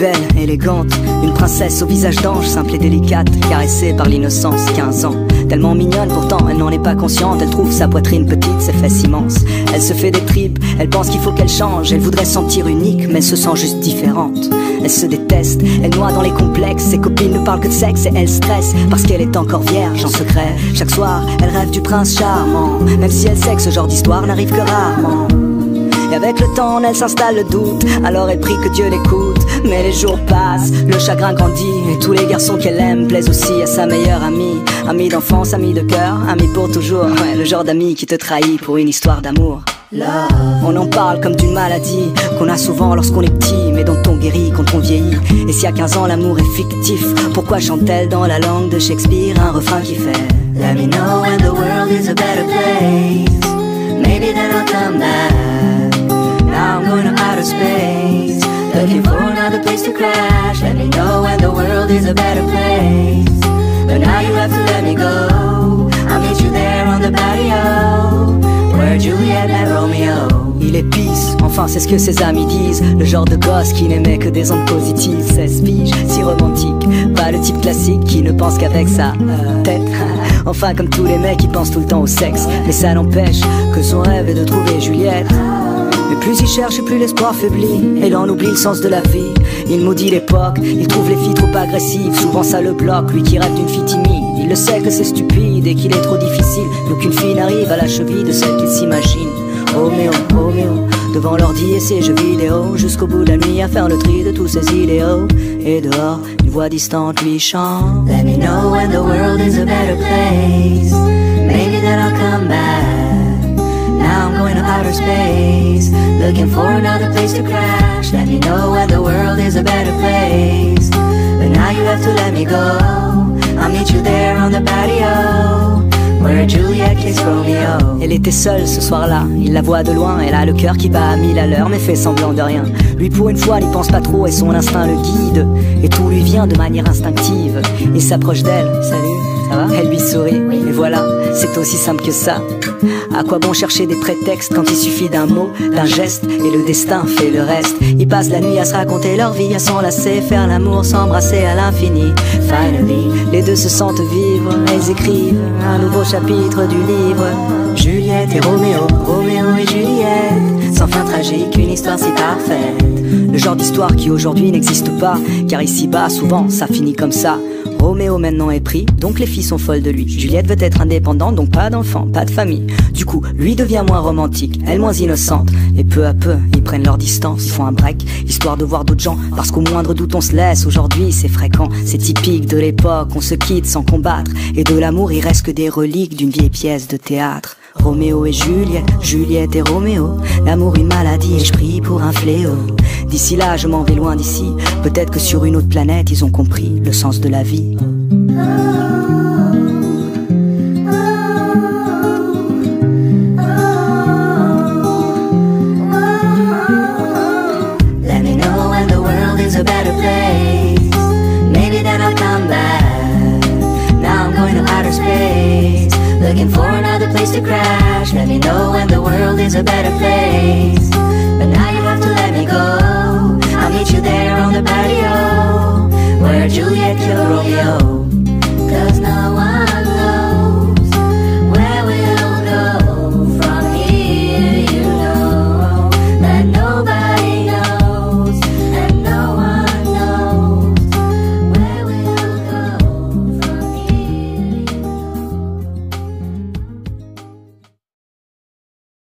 belle, élégante, une princesse au visage d'ange, simple et délicate, caressée par l'innocence, 15 ans. Tellement mignonne pourtant, elle n'en est pas consciente. Elle trouve sa poitrine petite, ses fesses immenses. Elle se fait des tripes, elle pense qu'il faut qu'elle change. Elle voudrait se sentir unique, mais elle se sent juste différente. Elle se déteste, elle noie dans les complexes. Ses copines ne parlent que de sexe et elle stresse parce qu'elle est encore vierge en secret. Chaque soir, elle rêve du prince charmant, même si elle sait que ce genre d'histoire n'arrive que rarement. Et avec le temps, en elle s'installe le doute, alors elle prie que Dieu l'écoute. Mais les jours passent, le chagrin grandit, et tous les garçons qu'elle aime plaisent aussi à sa meilleure amie. Amie d'enfance, amie de cœur, amie pour toujours. Ouais, le genre d'ami qui te trahit pour une histoire d'amour. On en parle comme d'une maladie qu'on a souvent lorsqu'on est petit, mais dont on guérit quand on vieillit. Et si à 15 ans l'amour est fictif, pourquoi chante-t-elle dans la langue de Shakespeare un refrain qui fait Let me know when the world is a better place, maybe then I'll come back. Now I'm going to outer space, looking for another place to crash. Let me know when the world is a better place, but now you have to let me go. I'll meet you there on the patio, where Juliet met Romeo. Il est pisse, enfin c'est ce que ses amis disent. Le genre de gosse qui n'aimait que des ondes positives. 16 piges, si romantique, pas le type classique qui ne pense qu'avec sa tête. Enfin comme tous les mecs qui pensent tout le temps au sexe. Mais ça n'empêche que son rêve est de trouver Juliette. Mais plus il cherche, plus l'espoir faiblit, et l'on oublie le sens de la vie. Il maudit l'époque, il trouve les filles trop agressives. Souvent ça le bloque, lui qui rêve d'une fille timide. Il le sait que c'est stupide et qu'il est trop difficile, d'aucune fille n'arrive à la cheville de celle qu'il s'imagine. Roméo, Roméo, devant l'ordi et ses jeux vidéo, jusqu'au bout de la nuit à faire le tri de tous ses idéaux. Et dehors, une voix distante lui chante Let me know when the world is a better place, maybe then I'll come back. Now I'm going to outer space, looking for another place to crash. Let me know when the world is a better place, but now you have to let me go. I'll meet you there on the patio, where Juliet kissed Romeo. Elle était seule ce soir-là, il la voit de loin. Elle a le cœur qui bat à 1000 à l'heure, mais fait semblant de rien. Lui pour une fois n'y pense pas trop et son instinct le guide, et tout lui vient de manière instinctive. Il s'approche d'elle, salut, ça va? Elle lui sourit, et voilà, c'est aussi simple que ça. À quoi bon chercher des prétextes quand il suffit d'un mot, d'un geste, et le destin fait le reste. Ils passent la nuit à se raconter leur vie, à s'enlacer, faire l'amour, s'embrasser à l'infini. Finally, les deux se sentent vivre, elles écrivent un nouveau chapitre du livre. Juliette et Roméo, Roméo et Juliette, sans fin tragique, une histoire si parfaite. Le genre d'histoire qui aujourd'hui n'existe pas, car ici-bas, souvent, ça finit comme ça. Roméo maintenant est pris, donc les filles sont folles de lui. Juliette veut être indépendante, donc pas d'enfant, pas de famille. Du coup, lui devient moins romantique, elle moins innocente. Et peu à peu, ils prennent leur distance, ils font un break, histoire de voir d'autres gens. Parce qu'au moindre doute on se laisse, aujourd'hui c'est fréquent. C'est typique de l'époque, on se quitte sans combattre. Et de l'amour il reste que des reliques d'une vieille pièce de théâtre. Roméo et Juliette, Juliette et Roméo, l'amour une maladie et je prie pour un fléau. D'ici là je m'en vais loin d'ici, peut-être que sur une autre planète ils ont compris le sens de la vie. Let me know when the world is a better place, maybe then I'll come back. Now I'm going to outer space, looking for another place to crash. Let me know when the world is a better place, but now you have to let me go. I'll meet you there on the patio, where Juliet killed Romeo.